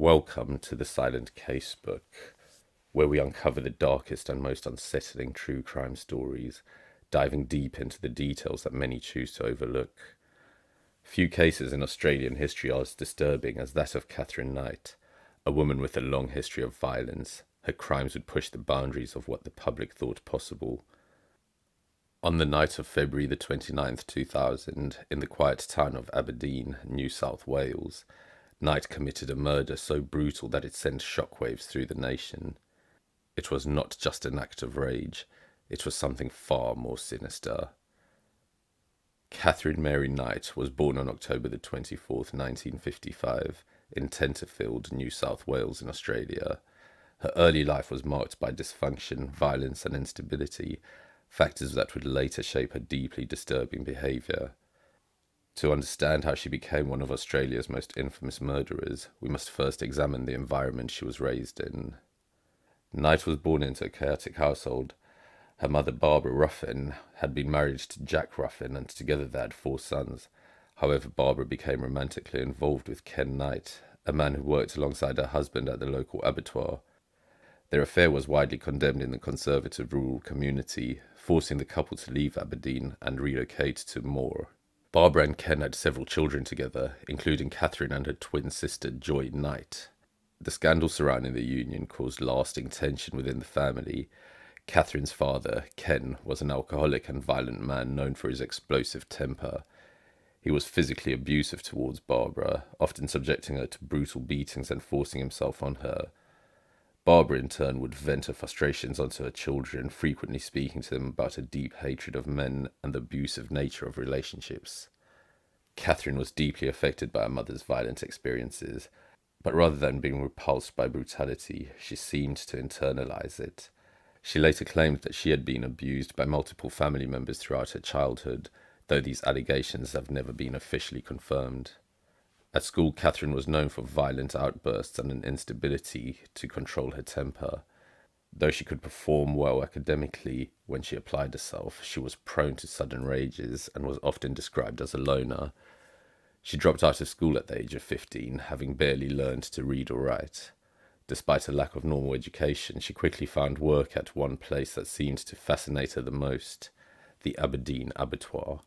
Welcome to the Silent Casebook, where we uncover the darkest and most unsettling true crime stories, diving deep into the details that many choose to overlook. Few cases in Australian history are as disturbing as that of Katherine Knight, a woman with a long history of violence. Her crimes would push the boundaries of what the public thought possible. On the night of February the 29th, 2000, in the quiet town of Aberdeen, New South Wales, Knight committed a murder so brutal that it sent shockwaves through the nation. It was not just an act of rage, it was something far more sinister. Katherine Mary Knight was born on October the 24th, 1955, in Tenterfield, New South Wales in Australia. Her early life was marked by dysfunction, violence and instability, factors that would later shape her deeply disturbing behaviour. To understand how she became one of Australia's most infamous murderers, we must first examine the environment she was raised in. Knight was born into a chaotic household. Her mother, Barbara Ruffin, had been married to Jack Ruffin, and together they had 4 sons. However, Barbara became romantically involved with Ken Knight, a man who worked alongside her husband at the local abattoir. Their affair was widely condemned in the conservative rural community, forcing the couple to leave Aberdeen and relocate to Moore. Barbara and Ken had several children together, including Katherine and her twin sister Joy Knight. The scandal surrounding the union caused lasting tension within the family. Katherine's father, Ken, was an alcoholic and violent man known for his explosive temper. He was physically abusive towards Barbara, often subjecting her to brutal beatings and forcing himself on her. Barbara, in turn, would vent her frustrations onto her children, frequently speaking to them about her deep hatred of men and the abusive nature of relationships. Katherine was deeply affected by her mother's violent experiences, but rather than being repulsed by brutality, she seemed to internalize it. She later claimed that she had been abused by multiple family members throughout her childhood, though these allegations have never been officially confirmed. At school, Katherine was known for violent outbursts and an instability to control her temper. Though she could perform well academically when she applied herself, she was prone to sudden rages and was often described as a loner. She dropped out of school at the age of 15, having barely learned to read or write. Despite a lack of normal education, she quickly found work at one place that seemed to fascinate her the most, the Aberdeen abattoir.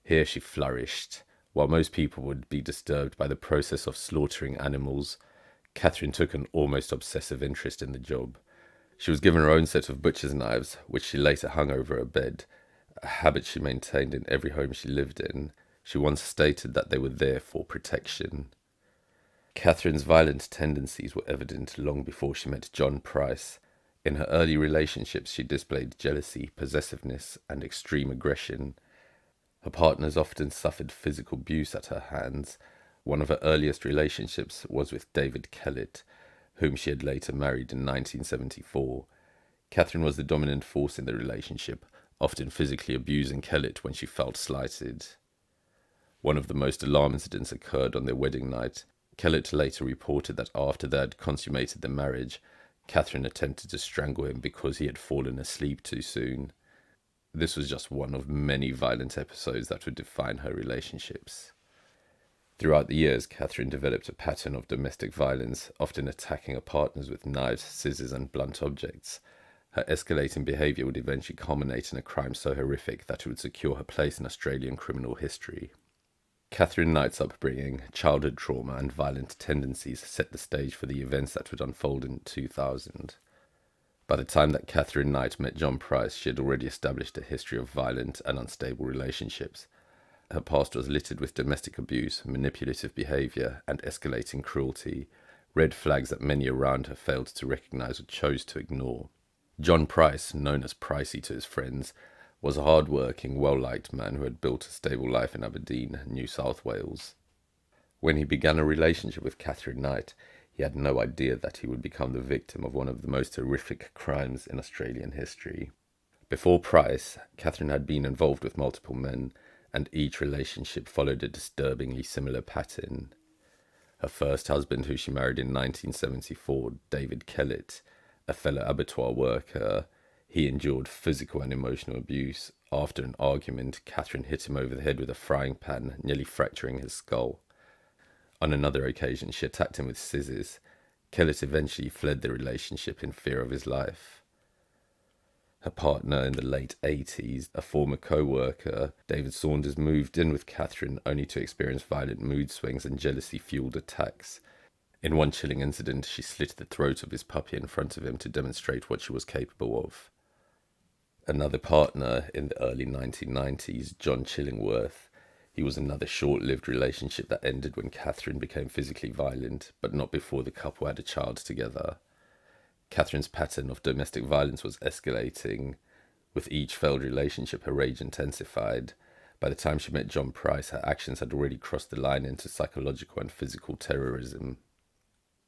Here she flourished. While most people would be disturbed by the process of slaughtering animals, Katherine took an almost obsessive interest in the job. She was given her own set of butcher's knives, which she later hung over her bed, a habit she maintained in every home she lived in. She once stated that they were there for protection. Katherine's violent tendencies were evident long before she met John Price. In her early relationships, she displayed jealousy, possessiveness, and extreme aggression. Her partners often suffered physical abuse at her hands. One of her earliest relationships was with David Kellett, whom she had later married in 1974. Katherine was the dominant force in the relationship, often physically abusing Kellett when she felt slighted. One of the most alarming incidents occurred on their wedding night. Kellett later reported that after they had consummated the marriage, Katherine attempted to strangle him because he had fallen asleep too soon. This was just one of many violent episodes that would define her relationships. Throughout the years, Katherine developed a pattern of domestic violence, often attacking her partners with knives, scissors, and blunt objects. Her escalating behaviour would eventually culminate in a crime so horrific that it would secure her place in Australian criminal history. Katherine Knight's upbringing, childhood trauma, and violent tendencies set the stage for the events that would unfold in 2000. By the time that Katherine Knight met John Price, she had already established a history of violent and unstable relationships. Her past was littered with domestic abuse, manipulative behaviour, and escalating cruelty, red flags that many around her failed to recognise or chose to ignore. John Price, known as Pricey to his friends, was a hard-working, well-liked man who had built a stable life in Aberdeen, New South Wales. When he began a relationship with Katherine Knight, he had no idea that he would become the victim of one of the most horrific crimes in Australian history. Before Price, Katherine had been involved with multiple men, and each relationship followed a disturbingly similar pattern. Her first husband, who she married in 1974, David Kellett, a fellow abattoir worker, he endured physical and emotional abuse. After an argument, Katherine hit him over the head with a frying pan, nearly fracturing his skull. On another occasion, she attacked him with scissors. Kellett eventually fled the relationship in fear of his life. Her partner in the late 80s, a former co-worker, David Saunders, moved in with Katherine only to experience violent mood swings and jealousy-fueled attacks. In one chilling incident, she slit the throat of his puppy in front of him to demonstrate what she was capable of. Another partner in the early 1990s, John Chillingworth. He was another short-lived relationship that ended when Katherine became physically violent, but not before the couple had a child together. Katherine's pattern of domestic violence was escalating. With each failed relationship, her rage intensified. By the time she met John Price, her actions had already crossed the line into psychological and physical terrorism.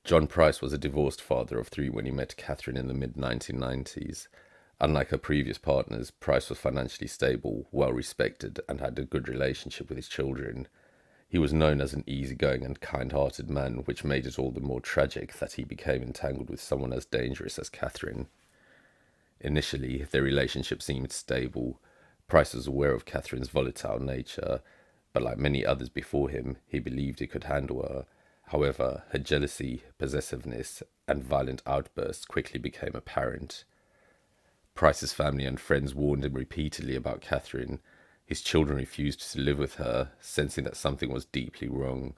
John Price was a divorced father of 3 when he met Katherine in the mid-1990s. Unlike her previous partners, Price was financially stable, well-respected, and had a good relationship with his children. He was known as an easygoing and kind-hearted man, which made it all the more tragic that he became entangled with someone as dangerous as Katherine. Initially, their relationship seemed stable. Price was aware of Katherine's volatile nature, but like many others before him, he believed he could handle her. However, her jealousy, possessiveness, and violent outbursts quickly became apparent. Price's family and friends warned him repeatedly about Katherine. His children refused to live with her, sensing that something was deeply wrong.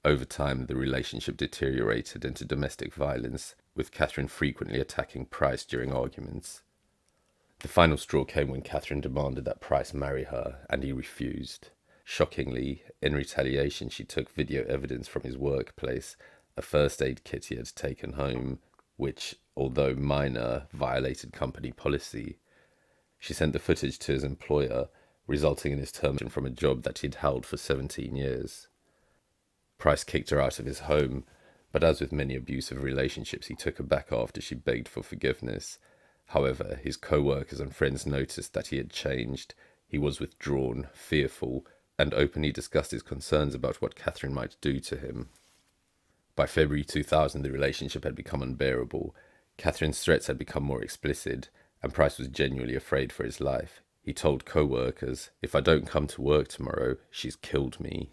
Over time, the relationship deteriorated into domestic violence, with Katherine frequently attacking Price during arguments. The final straw came when Katherine demanded that Price marry her, and he refused. Shockingly, in retaliation, she took video evidence from his workplace, a first aid kit he had taken home, which, although minor, violated company policy. She sent the footage to his employer, resulting in his termination from a job that he'd held for 17 years. Price kicked her out of his home, but as with many abusive relationships, he took her back after she begged for forgiveness. However, his co-workers and friends noticed that he had changed. He was withdrawn, fearful, and openly discussed his concerns about what Katherine might do to him. By February 2000, the relationship had become unbearable. Katherine's threats had become more explicit, and Price was genuinely afraid for his life. He told co-workers, "If I don't come to work tomorrow, she's killed me."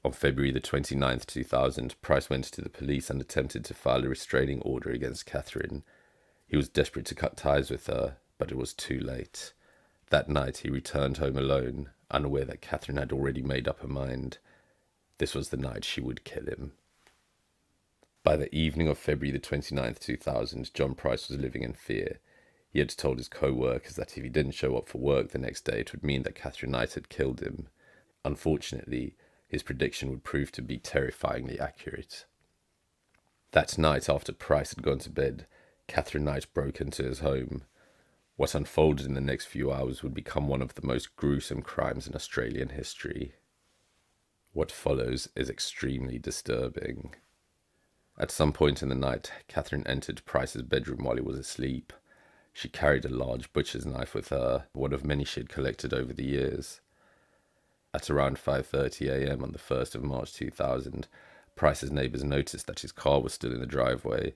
On February the 29th, 2000, Price went to the police and attempted to file a restraining order against Katherine. He was desperate to cut ties with her, but it was too late. That night he returned home alone, unaware that Katherine had already made up her mind. This was the night she would kill him. By the evening of February the 29th, 2000, John Price was living in fear. He had told his co-workers that if he didn't show up for work the next day, it would mean that Katherine Knight had killed him. Unfortunately, his prediction would prove to be terrifyingly accurate. That night, after Price had gone to bed, Katherine Knight broke into his home. What unfolded in the next few hours would become one of the most gruesome crimes in Australian history. What follows is extremely disturbing. At some point in the night, Katherine entered Price's bedroom while he was asleep. She carried a large butcher's knife with her, one of many she had collected over the years. At around 5:30 a.m. on the 1st of March 2000, Price's neighbours noticed that his car was still in the driveway.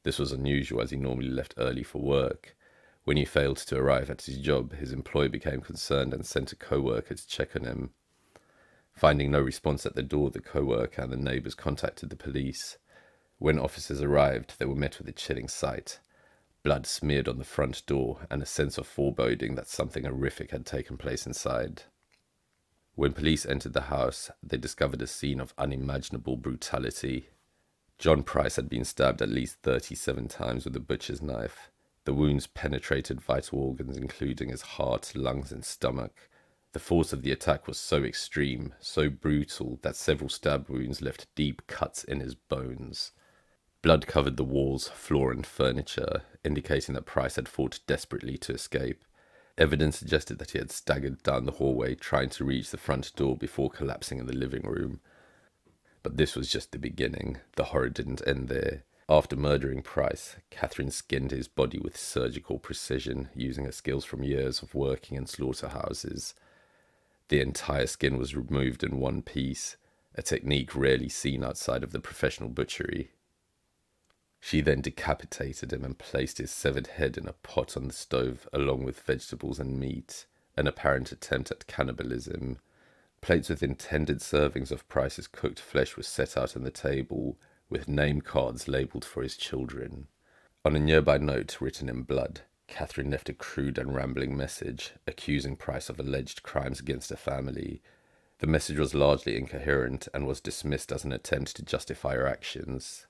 This was unusual as he normally left early for work. When he failed to arrive at his job, his employer became concerned and sent a co-worker to check on him. Finding no response at the door, the co-worker and the neighbours contacted the police. When officers arrived, they were met with a chilling sight. Blood smeared on the front door and a sense of foreboding that something horrific had taken place inside. When police entered the house, they discovered a scene of unimaginable brutality. John Price had been stabbed at least 37 times with a butcher's knife. The wounds penetrated vital organs including his heart, lungs, and stomach. The force of the attack was so extreme, so brutal, that several stab wounds left deep cuts in his bones. Blood covered the walls, floor, and furniture, indicating that Price had fought desperately to escape. Evidence suggested that he had staggered down the hallway, trying to reach the front door before collapsing in the living room. But this was just the beginning. The horror didn't end there. After murdering Price, Katherine skinned his body with surgical precision, using her skills from years of working in slaughterhouses. The entire skin was removed in one piece, a technique rarely seen outside of the professional butchery. She then decapitated him and placed his severed head in a pot on the stove along with vegetables and meat, an apparent attempt at cannibalism. Plates with intended servings of Price's cooked flesh were set out on the table, with name cards labelled for his children. On a nearby note written in blood, Katherine left a crude and rambling message accusing Price of alleged crimes against her family. The message was largely incoherent and was dismissed as an attempt to justify her actions.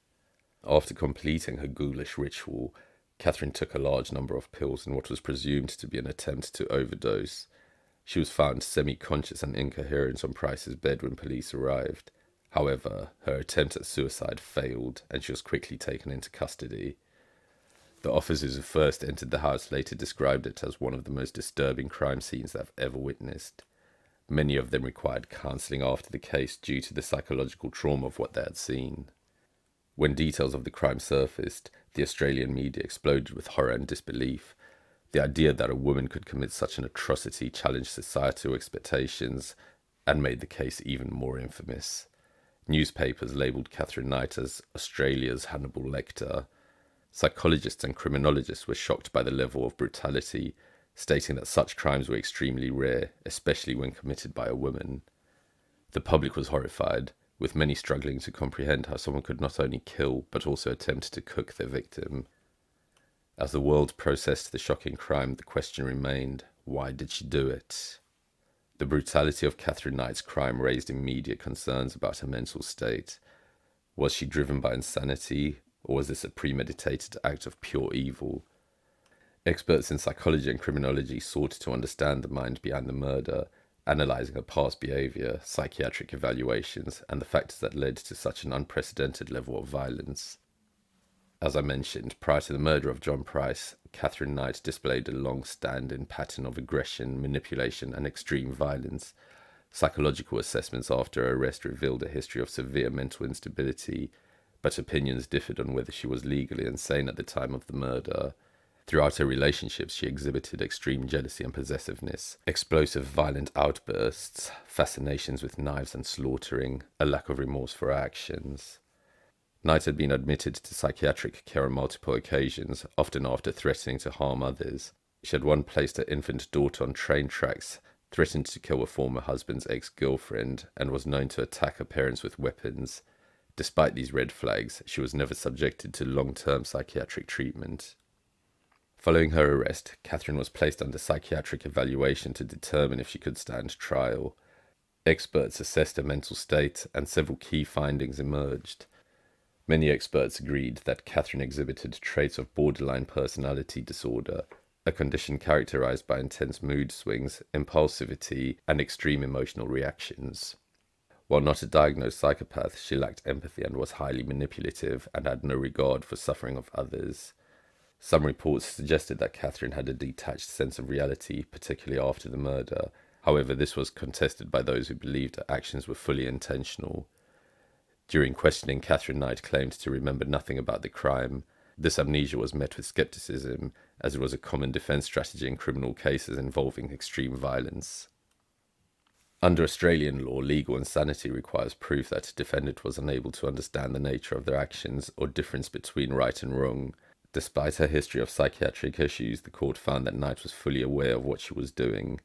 After completing her ghoulish ritual, Katherine took a large number of pills in what was presumed to be an attempt to overdose. She was found semi-conscious and incoherent on Price's bed when police arrived. However, her attempt at suicide failed and she was quickly taken into custody. The officers who first entered the house later described it as one of the most disturbing crime scenes they've ever witnessed. Many of them required counselling after the case due to the psychological trauma of what they had seen. When details of the crime surfaced, the Australian media exploded with horror and disbelief. The idea that a woman could commit such an atrocity challenged societal expectations and made the case even more infamous. Newspapers labelled Katherine Knight as Australia's Hannibal Lecter. Psychologists and criminologists were shocked by the level of brutality, stating that such crimes were extremely rare, especially when committed by a woman. The public was horrified, with many struggling to comprehend how someone could not only kill but also attempt to cook their victim. As the world processed the shocking crime, the question remained, why did she do it? The brutality of Katherine Knight's crime raised immediate concerns about her mental state. Was she driven by insanity, or was this a premeditated act of pure evil? Experts in psychology and criminology sought to understand the mind behind the murder, analysing her past behaviour, psychiatric evaluations, and the factors that led to such an unprecedented level of violence. As I mentioned, prior to the murder of John Price, Katherine Knight displayed a long-standing pattern of aggression, manipulation, and extreme violence. Psychological assessments after her arrest revealed a history of severe mental instability, but opinions differed on whether she was legally insane at the time of the murder. Throughout her relationships, she exhibited extreme jealousy and possessiveness, explosive violent outbursts, fascinations with knives and slaughtering, a lack of remorse for her actions. Knight had been admitted to psychiatric care on multiple occasions, often after threatening to harm others. She had once placed her infant daughter on train tracks, threatened to kill her former husband's ex-girlfriend, and was known to attack her parents with weapons. Despite these red flags, she was never subjected to long-term psychiatric treatment. Following her arrest, Katherine was placed under psychiatric evaluation to determine if she could stand trial. Experts assessed her mental state, and several key findings emerged. Many experts agreed that Katherine exhibited traits of borderline personality disorder, a condition characterized by intense mood swings, impulsivity, and extreme emotional reactions. While not a diagnosed psychopath, she lacked empathy and was highly manipulative and had no regard for suffering of others. Some reports suggested that Katherine had a detached sense of reality, particularly after the murder. However, this was contested by those who believed her actions were fully intentional. During questioning, Katherine Knight claimed to remember nothing about the crime. This amnesia was met with skepticism, as it was a common defense strategy in criminal cases involving extreme violence. Under Australian law, legal insanity requires proof that a defendant was unable to understand the nature of their actions or difference between right and wrong. Despite her history of psychiatric issues, the court found that Knight was fully aware of what she was doing.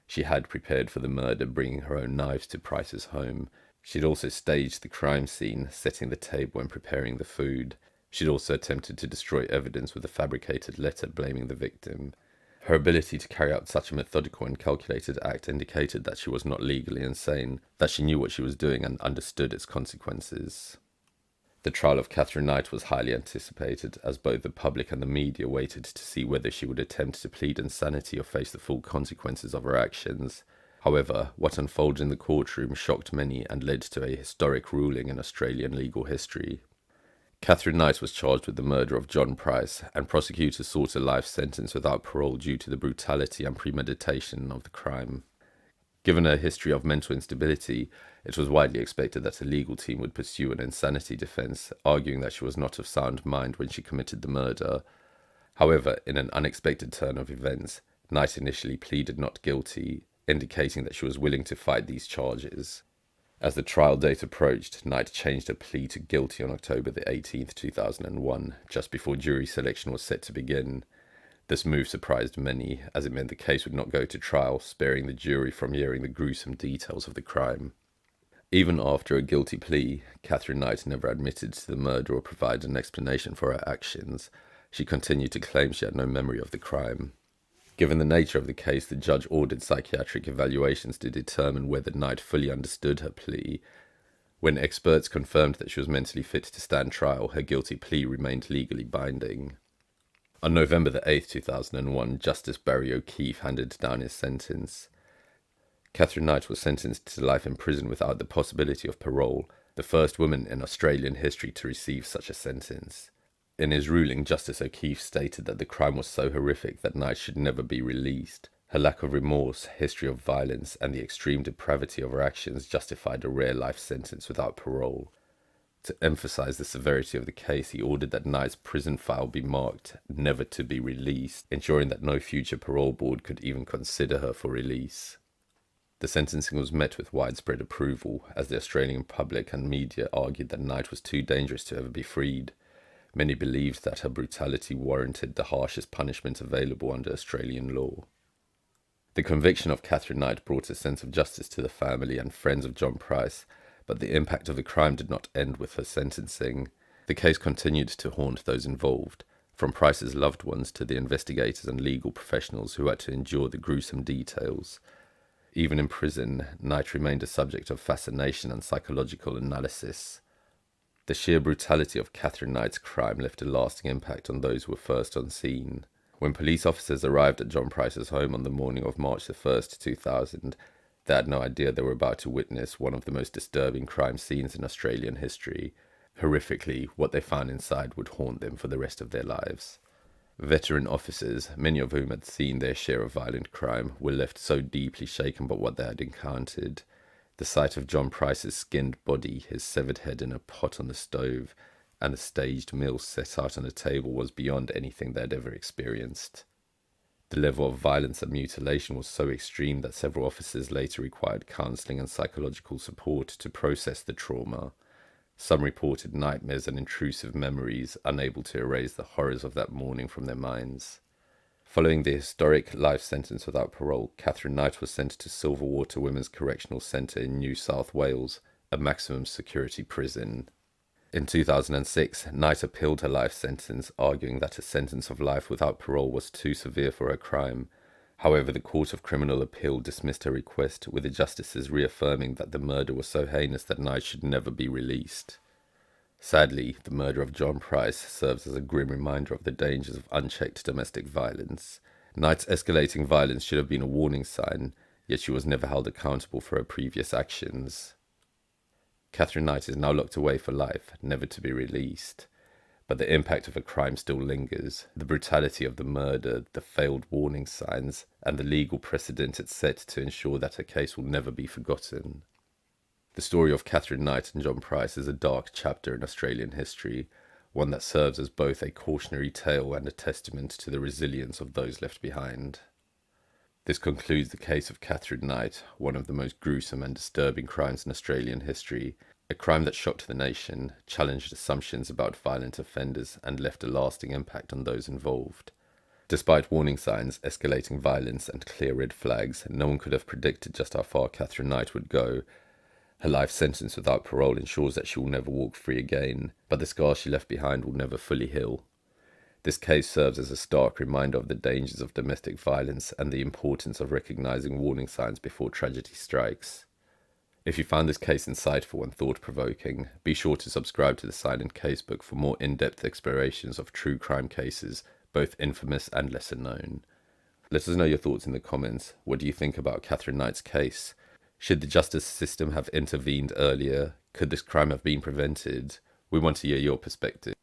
She had prepared for the murder, bringing her own knives to Price's home. She'd also staged the crime scene, setting the table and preparing the food. She'd also attempted to destroy evidence with a fabricated letter blaming the victim. Her ability to carry out such a methodical and calculated act indicated that she was not legally insane, that she knew what she was doing and understood its consequences. The trial of Katherine Knight was highly anticipated, as both the public and the media waited to see whether she would attempt to plead insanity or face the full consequences of her actions. However, what unfolded in the courtroom shocked many and led to a historic ruling in Australian legal history. Katherine Knight was charged with the murder of John Price, and prosecutors sought a life sentence without parole due to the brutality and premeditation of the crime. Given her history of mental instability, it was widely expected that a legal team would pursue an insanity defense, arguing that she was not of sound mind when she committed the murder. However, in an unexpected turn of events, Knight initially pleaded not guilty, indicating that she was willing to fight these charges. As the trial date approached, Knight changed her plea to guilty on October the 18th, 2001, just before jury selection was set to begin. This move surprised many, as it meant the case would not go to trial, sparing the jury from hearing the gruesome details of the crime. Even after a guilty plea, Katherine Knight never admitted to the murder or provided an explanation for her actions. She continued to claim she had no memory of the crime. Given the nature of the case, the judge ordered psychiatric evaluations to determine whether Knight fully understood her plea. When experts confirmed that she was mentally fit to stand trial, her guilty plea remained legally binding. On November the 8th, 2001, Justice Barry O'Keefe handed down his sentence. Katherine Knight was sentenced to life in prison without the possibility of parole, the first woman in Australian history to receive such a sentence. In his ruling, Justice O'Keefe stated that the crime was so horrific that Knight should never be released. Her lack of remorse, history of violence, and the extreme depravity of her actions justified a rare life sentence without parole. To emphasize the severity of the case, he ordered that Knight's prison file be marked "never to be released," ensuring that no future parole board could even consider her for release. The sentencing was met with widespread approval, as the Australian public and media argued that Knight was too dangerous to ever be freed. Many believed that her brutality warranted the harshest punishment available under Australian law. The conviction of Katherine Knight brought a sense of justice to the family and friends of John Price, but the impact of the crime did not end with her sentencing. The case continued to haunt those involved, from Price's loved ones to the investigators and legal professionals who had to endure the gruesome details. Even in prison, Knight remained a subject of fascination and psychological analysis. The sheer brutality of Katherine Knight's crime left a lasting impact on those who were first on scene. When police officers arrived at John Price's home on the morning of March 1st, 2000, they had no idea they were about to witness one of the most disturbing crime scenes in Australian history. Horrifically, what they found inside would haunt them for the rest of their lives. Veteran officers, many of whom had seen their share of violent crime, were left so deeply shaken by what they had encountered. The sight of John Price's skinned body, his severed head in a pot on the stove, and a staged meal set out on a table was beyond anything they had ever experienced. The level of violence and mutilation was so extreme that several officers later required counselling and psychological support to process the trauma. Some reported nightmares and intrusive memories, unable to erase the horrors of that morning from their minds. Following the historic life sentence without parole, Katherine Knight was sent to Silverwater Women's Correctional Centre in New South Wales, a maximum security prison. In 2006, Knight appealed her life sentence, arguing that a sentence of life without parole was too severe for her crime. However, the Court of Criminal Appeal dismissed her request, with the justices reaffirming that the murder was so heinous that Knight should never be released. Sadly, the murder of John Price serves as a grim reminder of the dangers of unchecked domestic violence. Knight's escalating violence should have been a warning sign, yet she was never held accountable for her previous actions. Katherine Knight is now locked away for life, never to be released. But the impact of her crime still lingers. The brutality of the murder, the failed warning signs, and the legal precedent it set to ensure that her case will never be forgotten. The story of Katherine Knight and John Price is a dark chapter in Australian history, one that serves as both a cautionary tale and a testament to the resilience of those left behind. This concludes the case of Katherine Knight, one of the most gruesome and disturbing crimes in Australian history, a crime that shocked the nation, challenged assumptions about violent offenders, and left a lasting impact on those involved. Despite warning signs, escalating violence, and clear red flags, no one could have predicted just how far Katherine Knight would go. Her life sentence without parole ensures that she will never walk free again, but the scars she left behind will never fully heal. This case serves as a stark reminder of the dangers of domestic violence and the importance of recognizing warning signs before tragedy strikes. If you found this case insightful and thought-provoking, be sure to subscribe to the Silent Casebook for more in-depth explorations of true crime cases, both infamous and lesser known. Let us know your thoughts in the comments. What do you think about Katherine Knight's case? Should the justice system have intervened earlier? Could this crime have been prevented? We want to hear your perspective.